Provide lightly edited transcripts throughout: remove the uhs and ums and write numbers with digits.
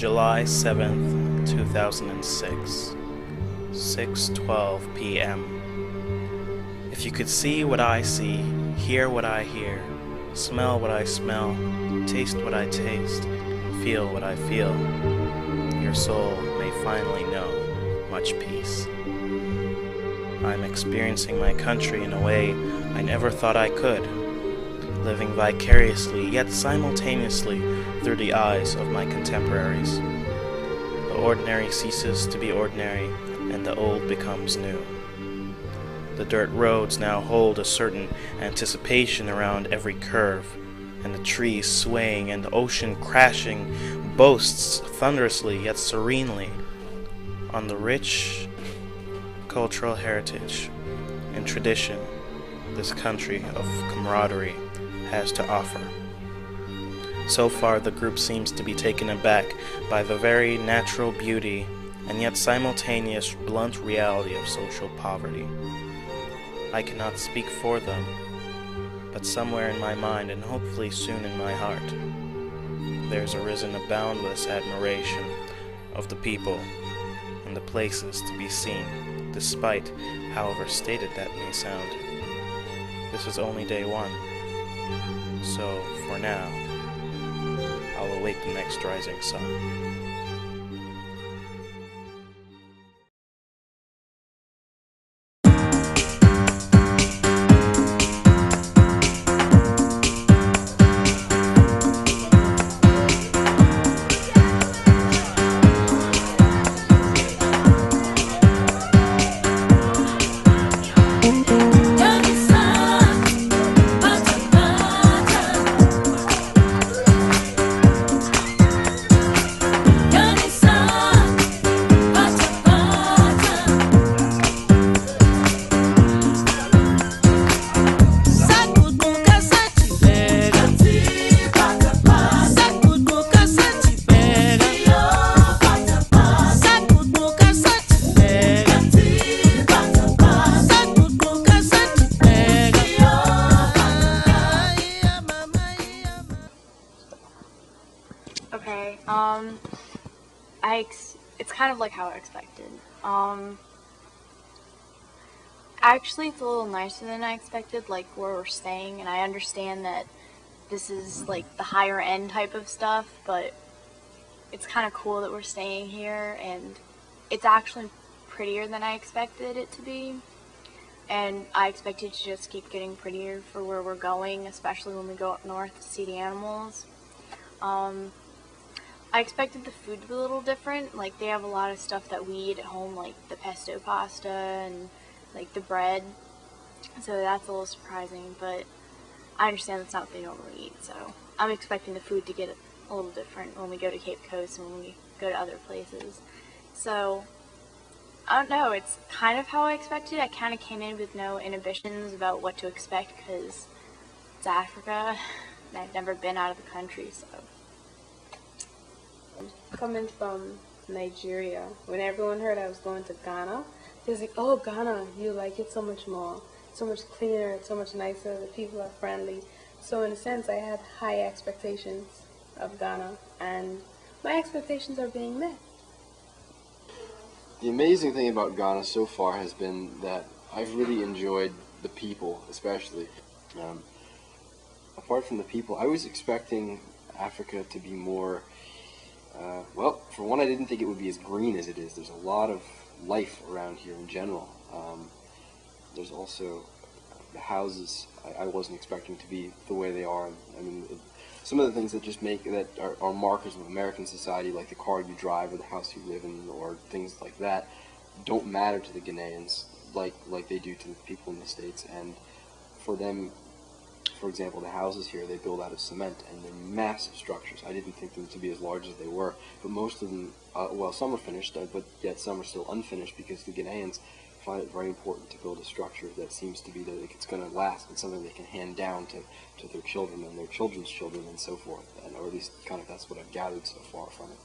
July 7th, 2006, 6:12 p.m. If you could see what I see, hear what I hear, smell what I smell, taste what I taste, feel what I feel, your soul may finally know much peace. I'm experiencing my country in a way I never thought I could, living vicariously yet simultaneously through the eyes of my contemporaries. The ordinary ceases to be ordinary, and the old becomes new. The dirt roads now hold a certain anticipation around every curve, and the trees swaying and the ocean crashing boasts thunderously yet serenely on the rich cultural heritage and tradition this country of camaraderie has to offer. So far, the group seems to be taken aback by the very natural beauty and yet simultaneous blunt reality of social poverty. I cannot speak for them, but somewhere in my mind and hopefully soon in my heart, there's arisen a boundless admiration of the people and the places to be seen, despite how overstated that may sound. This is only day one, so for now, I'll await the next rising sun. Okay, it's kind of like how I expected. Actually, it's a little nicer than I expected, like where we're staying, and I understand that this is like the higher end type of stuff, but it's kind of cool that we're staying here, and it's actually prettier than I expected it to be, and I expected to just keep getting prettier for where we're going, especially when we go up north to see the animals. I expected the food to be a little different. Like, they have a lot of stuff that we eat at home, like the pesto pasta and like the bread, so that's a little surprising, but I understand that's not what they normally eat, so I'm expecting the food to get a little different when we go to Cape Coast and when we go to other places. So I don't know, it's kind of how I expected. I kind of came in with no inhibitions about what to expect because it's Africa and I've never been out of the country, so. Coming from Nigeria, when everyone heard I was going to Ghana, they was like, oh, Ghana, you like it so much more, so much cleaner, it's so much nicer, the people are friendly. So in a sense, I had high expectations of Ghana, and my expectations are being met. The amazing thing about Ghana so far has been that I've really enjoyed the people, especially. Apart from the people, I was expecting Africa to be more, well, for one, I didn't think it would be as green as it is. There's a lot of life around here in general. There's also the houses I wasn't expecting to be the way they are. I mean, some of the things that just that are markers of American society, like the car you drive or the house you live in or things like that, don't matter to the Ghanaians like they do to the people in the States. And for them, for example, the houses here, they build out of cement, and they're massive structures. I didn't think them to be as large as they were, but most of them, well, some are finished, but yet some are still unfinished because the Ghanaians find it very important to build a structure that seems to be that it's going to last and something they can hand down to their children and their children's children and so forth, or at least kind of that's what I've gathered so far from it.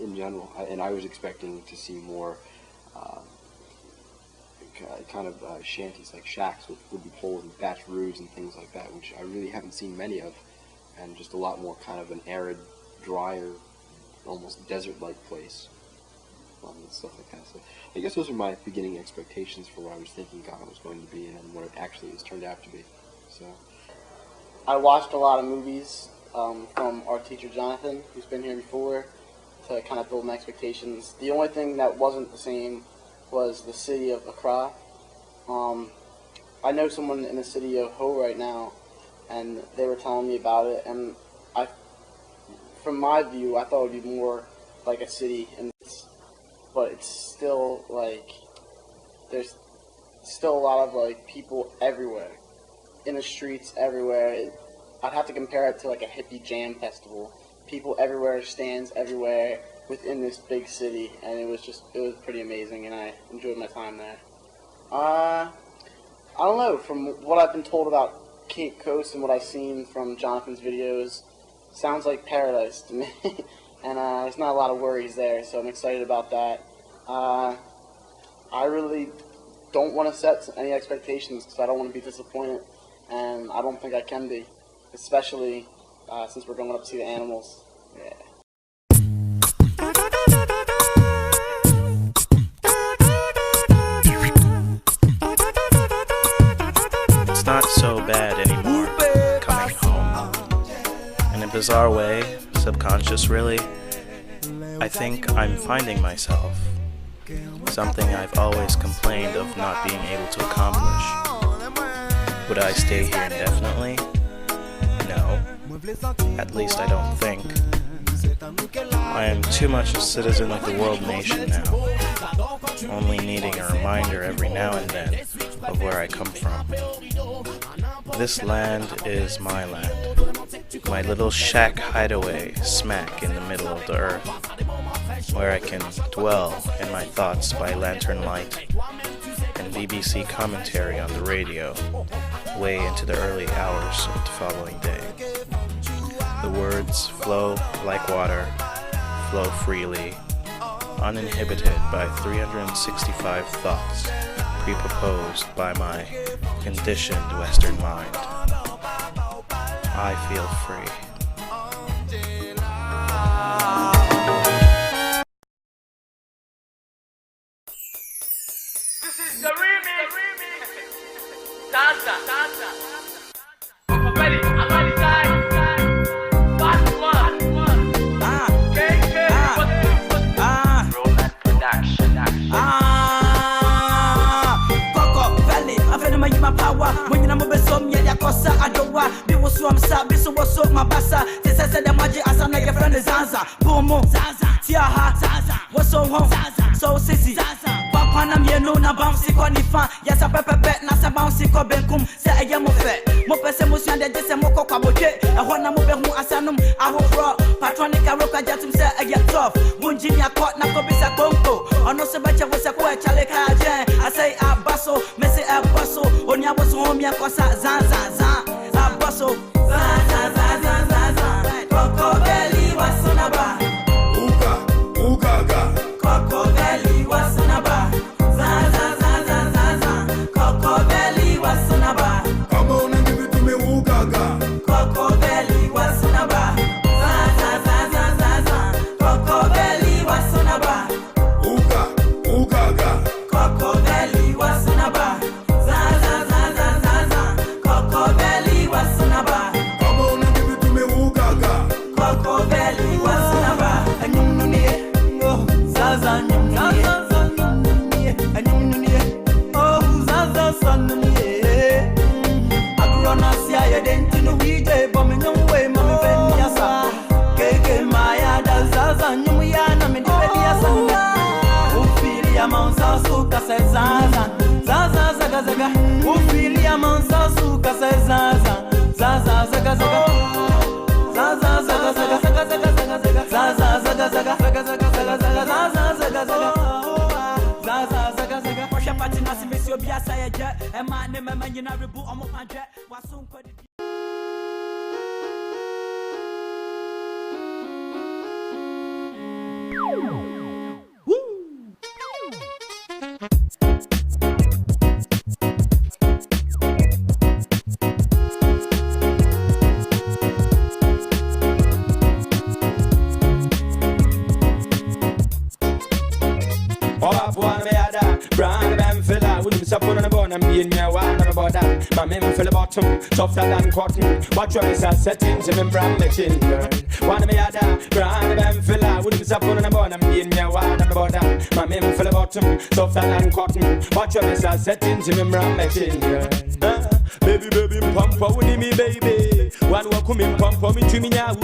In general, and I was expecting to see more kind of shanties, like shacks with wooden poles and thatched roofs and things like that, which I really haven't seen many of, and just a lot more kind of an arid drier, almost desert-like place. And stuff like that. So I guess those are my beginning expectations for what I was thinking Ghana was going to be and what it actually has turned out to be. So I watched a lot of movies from our teacher Jonathan, who's been here before, to kind of build my expectations. The only thing that wasn't the same was the city of Accra. I know someone in the city of Ho right now, and they were telling me about it, and from my view, I thought it would be more like a city, but it's still like, there's still a lot of like people everywhere, in the streets everywhere. I'd have to compare it to like a hippie jam festival. People everywhere, stands everywhere within this big city, and it was pretty amazing, and I enjoyed my time there. I don't know, from what I've been told about Cape Coast and what I've seen from Jonathan's videos, sounds like paradise to me. And there's not a lot of worries there, so I'm excited about that. I really don't want to set any expectations because I don't want to be disappointed, and I don't think I can be, especially since we're going up to see the animals. Yeah. It's not so bad anymore coming home. In a bizarre way, subconscious really, I think I'm finding myself. Something I've always complained of not being able to accomplish. Would I stay here indefinitely? No. At least I don't think. I am too much a citizen of the world nation now, only needing a reminder every now and then of where I come from. This land is my land, my little shack hideaway smack in the middle of the earth, where I can dwell in my thoughts by lantern light and BBC commentary on the radio way into the early hours of the following day. The words flow like water, flow freely, uninhibited by 365 thoughts pre-proposed by my conditioned Western mind. I feel free. This is the remix. Danza. Ready? I'm on the side. When you move some ya kosa adowa be was swam sa be so was my basa they said the magic as an your friend Zanza boom Zanza tia ha Zanza was so home so sissy Zanza papa na me no na bounce ko ni fa yes a pepe na sa bounce ko benkum say I am mo pese mo suan de se mo kokwa bodwe e ho na mo be hu asanum ahofro patronic roka jatum say I get tough bunjinia court na ko bisa konko ono se bacha wo se ko e chale ka je I say abaso me say abaso onya wo so mi akosa zanza abaso zanza koko belly wasunaba uga koko belly wasunaba zanza koko belly wasunaba come on and give it to me uga koko belly wasunaba zanza koko belly wasunaba uga koko belly wasunaba zanza koko belly wasunaba come on and give it to me uga koko belly wasunaba anyumnunie oh zaza nyumnunie anyumnunie oh zaza sanunie agrona sia ya dentinu wije bomenyo we mami veniasa keke maya da zaza nyumya na me veniasa ufili ya mansa suka se zaza zaga ufili ya mansa suka se zaza zaga Washa pati na simesi obi asa ye je e ma ne mema nyina rebu omo panje waso nkodi born and being me, one about that. My men feel the bottom, softer than cotton. Watch your miss settings, remember I'm machine girl. One me other, grand them feel I wouldn't support on a born and being me, one about that. My men feel the bottom, softer than cotton. Watch your miss settings, remember I'm machine girl. Baby, baby, pump with me, baby. One walk me, pump me to me now.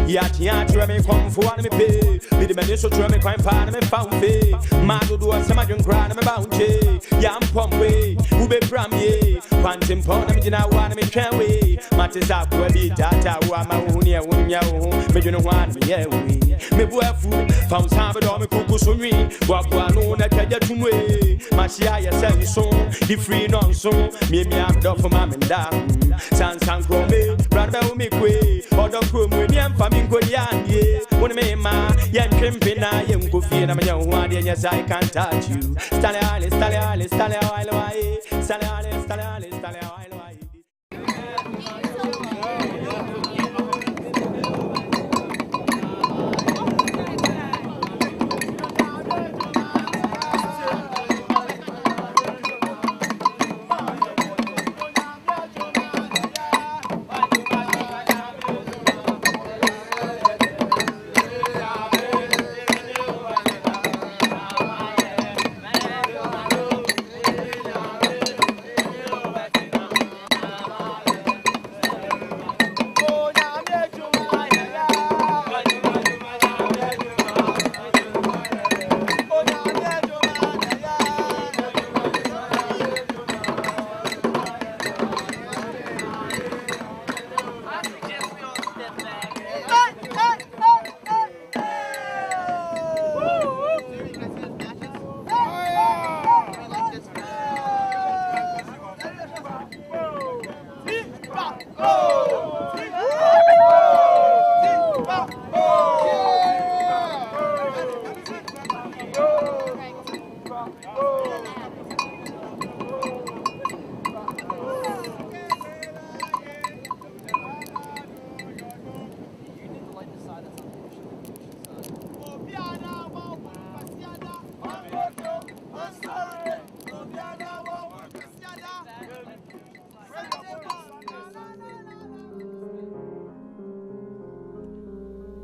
Yat, me come for one me pay. Be the man, so me crime pan, me found pay. Mado do a summer drink crown, me bounty. Yam pump way, who be from ye. Panting pound, me dinner one, me can't wait. Matters up, we be data, who am I, who me, you know one, me, yeah, we. Me boy food, found some of me cuckoo so me. Walk one on a tell to me. Mashia, send so, the free non so. Me, I'm done for my down. San Crome, brother, me quay. Or the crew, me, I'm family. Yeah, when me ma, yan crimping, I am go feed. I'm a young one, yes, I can't touch you. Stale,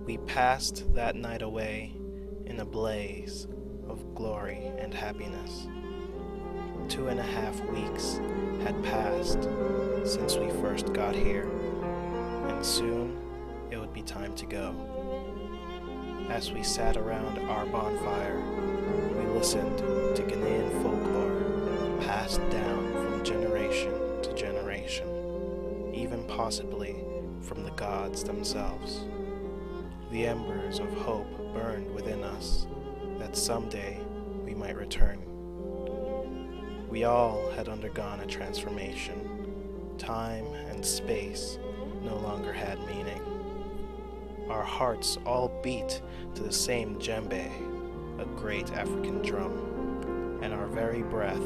We passed that night away in a blaze of glory and happiness. 2.5 weeks had passed since we first got here, and soon it would be time to go. As we sat around our bonfire, we listened to Ghanaian folklore passed down from generation to generation, even possibly from the gods themselves. The embers of hope burned within us that someday we might return. We all had undergone a transformation. Time and space no longer had meaning. Our hearts all beat to the same djembe, a great African drum, and our very breath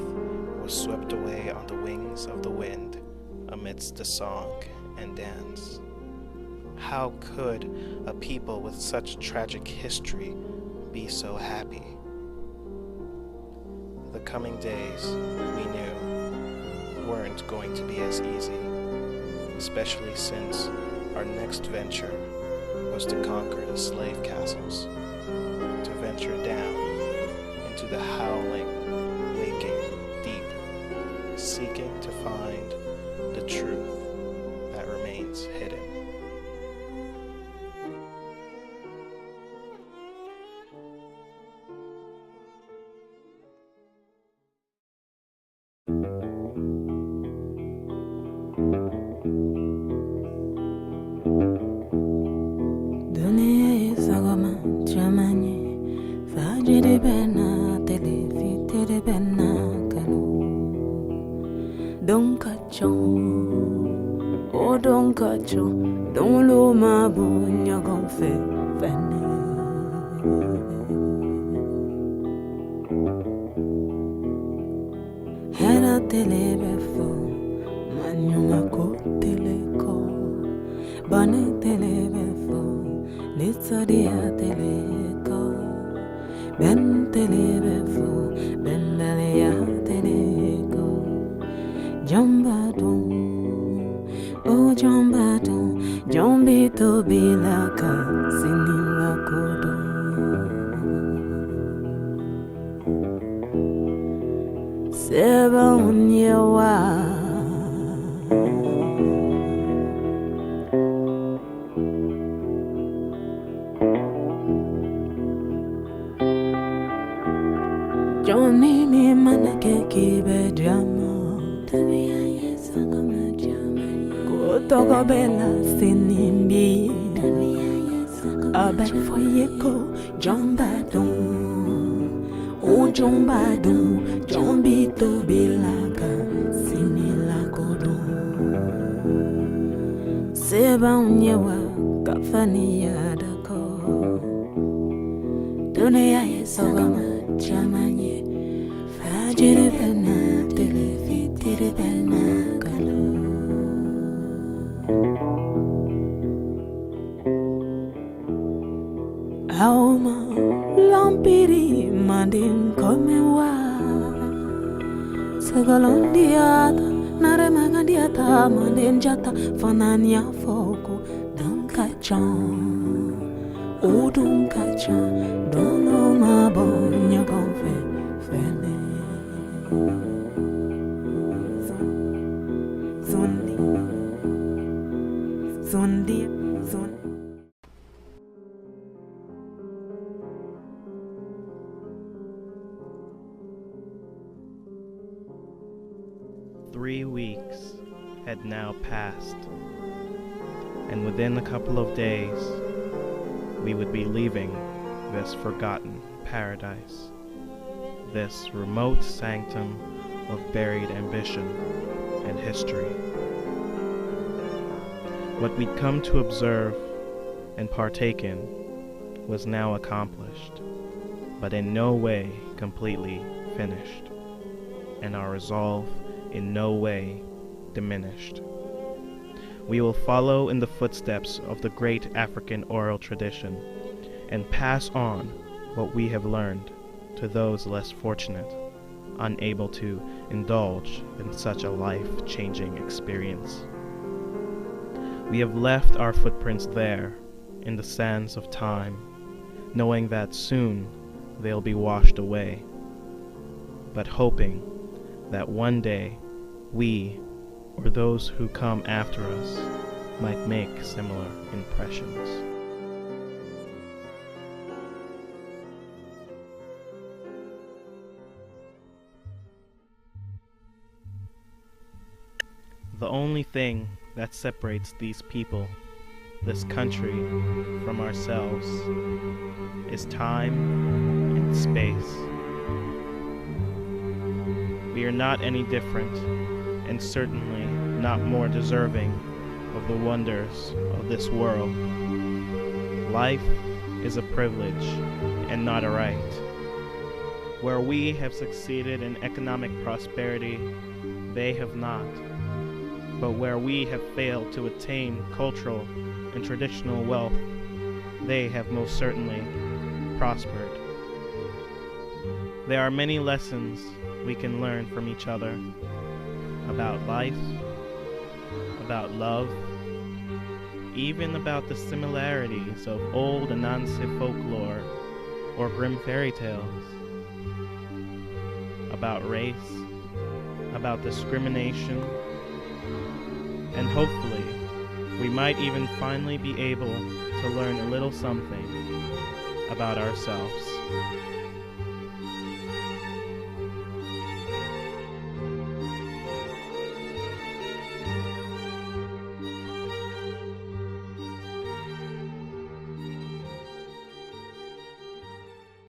was swept away on the wings of the wind amidst the song and dance. How could a people with such tragic history be so happy? The coming days, we knew, weren't going to be as easy, especially since our next venture was to conquer the slave castles, to venture down into the howling, waking deep, seeking to find the truth that remains hidden. Don't lo ma bunya gon fe fene Hera telebe fo manyuma ko teleko Bane telebe fo litsadia teleko Ben telebe fo ben melia teleko Jambadon, oh Jambadon, Jombito Bilaka, Sinila Kodo. Seba Unyewa. Johnny me manake kibe drama. Go togo bella sinimbi. Abek foyeko Jambadon. O Jambadon, Jombito Bilaga, Sinila Kodo. Seba Unyewa, Kafani Yadako. Dunia Yesogama, Jamanye, Fajiri Bena, Telefitiri Bena, Galo. Aoma, Lampiri, Mandin, Komewa. Segalondiata, Naremagandiata, Mandin Jata, Fanania Fogo, Dunkachan. Oh, Dunkachan, don't know my bone, you're gone fene. Zundi, Zundi, Zundi. 3 weeks had now passed, and within a couple of days we would be leaving this forgotten paradise, this remote sanctum of buried ambition and history. What we'd come to observe and partake in was now accomplished, but in no way completely finished, and our resolve in no way diminished. We will follow in the footsteps of the great African oral tradition and pass on what we have learned to those less fortunate, unable to indulge in such a life-changing experience. We have left our footprints there in the sands of time, knowing that soon they'll be washed away, but hoping that one day we, or those who come after us, might make similar impressions. The only thing that separates these people, this country, from ourselves is time and space. We are not any different, and certainly not more deserving of the wonders of this world. Life is a privilege and not a right. Where we have succeeded in economic prosperity, they have not. But where we have failed to attain cultural and traditional wealth, they have most certainly prospered. There are many lessons we can learn from each other about life, about love, even about the similarities of old Anansi folklore or grim fairy tales, about race, about discrimination, and hopefully we might even finally be able to learn a little something about ourselves.